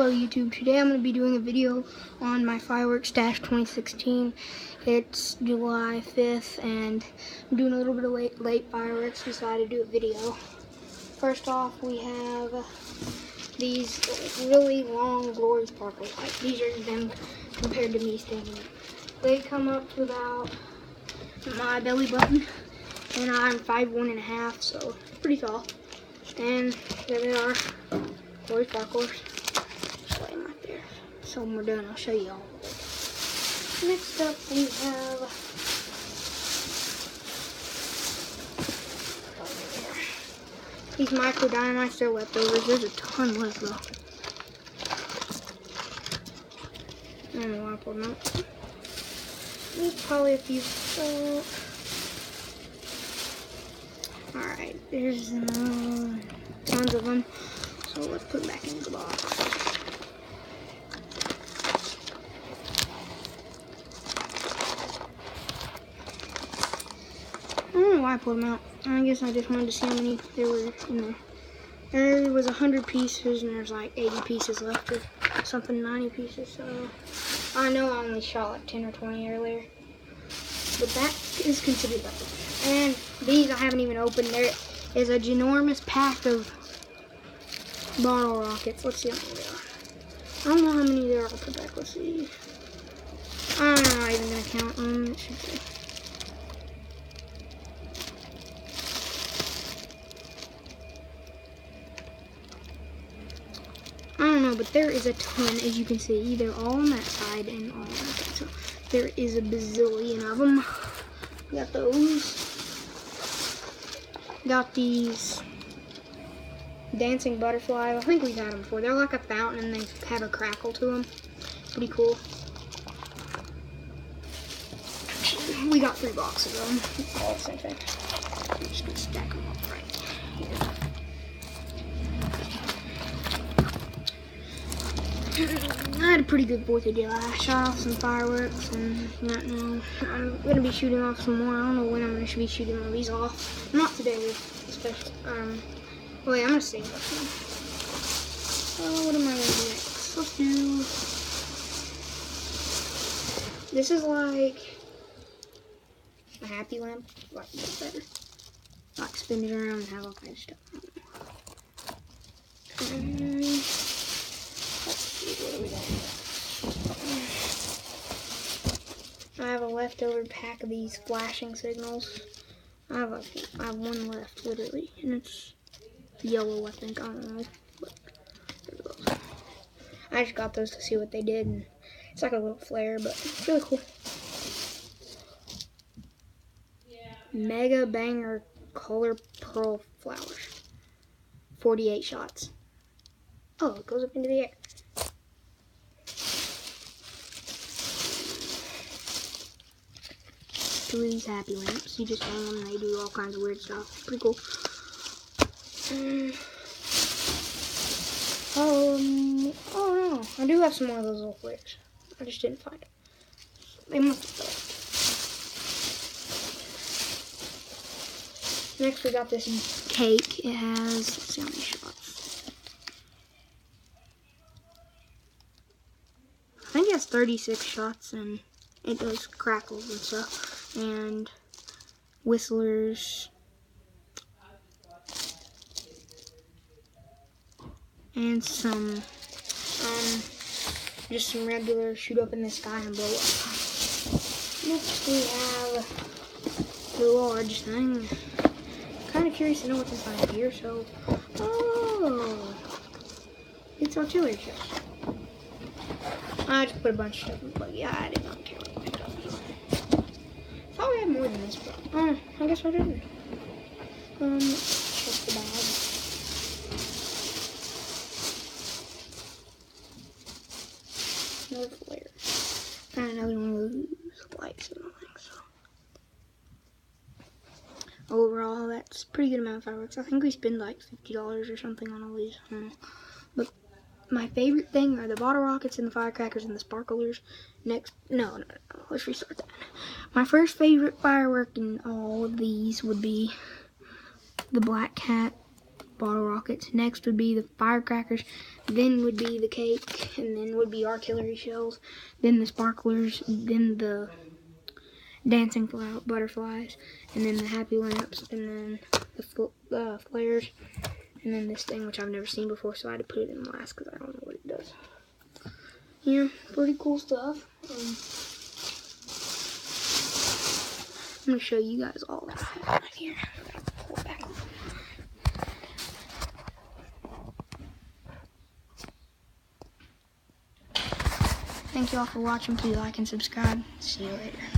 Hello YouTube, today I'm going to be doing a video on my Firework Stash 2016. It's July 5th and I'm doing a little bit of late fireworks, decided to do a video. First off, we have these really long glory sparkles. Like, these are them compared to me standing up. They come up to about my belly button and I'm 5'1½", so pretty tall. And there they are, glory sparklers. So when we're done, I'll show you all. Next up, we have these micro dynamites. They're leftovers. There's a ton left though. I don't know why I pulled them out. There's probably a few. Alright, there's tons of them. So let's put them back into the box. I don't know why I pulled them out. I guess I just wanted to see how many there were in there. There was 100 pieces and there's like 80 pieces left or something, 90 pieces. So I know I only shot like 10 or 20 earlier. But that is considered leftovers. And these I haven't even opened. There is a ginormous pack of bottle rockets. Let's see how many there are. I don't know how many there are per pack. Let's see. I'm not even going to count them. It should say. I don't know, but there is a ton, as you can see. They're all on that side and all on that side. So there is a bazillion of them. We got those. Got these dancing butterflies. I think we've had them before. They're like a fountain and they have a crackle to them. Pretty cool. We got 3 boxes of them. All the same thing. I'm just going to stack them up right here. I had a pretty good 4th of July. I shot off some fireworks and now I'm going to be shooting off some more. I don't know when I'm going to be shooting all these off. Not today, especially. Wait, I'm going to save that one. What am I going to do next? Let's do... This is like a happy lamp. Like this better. Like spin it around and have all kinds of stuff. I have a leftover pack of these flashing signals. I have one left, literally, and it's yellow, I think. I don't know. But there it goes. I just got those to see what they did, and it's like a little flare, but it's really cool. Mega Banger Color Pearl Flowers. 48 shots. Oh, it goes up into the air. These happy lamps. You just hang them and they do all kinds of weird stuff. Pretty cool. Oh no. I do have some more of those little flares. I just didn't find them. They must have fell. Next we got this cake. It has, let's see how many shots. I think it has 36 shots and it does crackles and stuff. And whistlers and some just some regular shoot up in the sky and blow up. Next we have the large thing. Kind of curious to know what's inside here, so oh, it's artillery shells. I just put a bunch of stuff in, but yeah, I did not care what I picked up. I thought we had more than this, but I guess I didn't. Check the bag. Another flare. And another one of those lights and things. So overall, that's a pretty good amount of fireworks. I think we spend like $50 or something on all these. I don't know. But my favorite thing are the bottle rockets and the firecrackers and the sparklers. Next, no, let's restart that. My first favorite firework in all of these would be the Black Cat bottle rockets. Next would be the firecrackers. Then would be the cake, and then would be artillery shells. Then the sparklers. Then the dancing butterflies, and then the happy lamps, and then the flares, and then this thing which I've never seen before, so I had to put it in last because I don't know what it does. Yeah, pretty cool stuff. I'm gonna show you guys all that right here. Pull it back. Thank you all for watching. Please like and subscribe. See you later.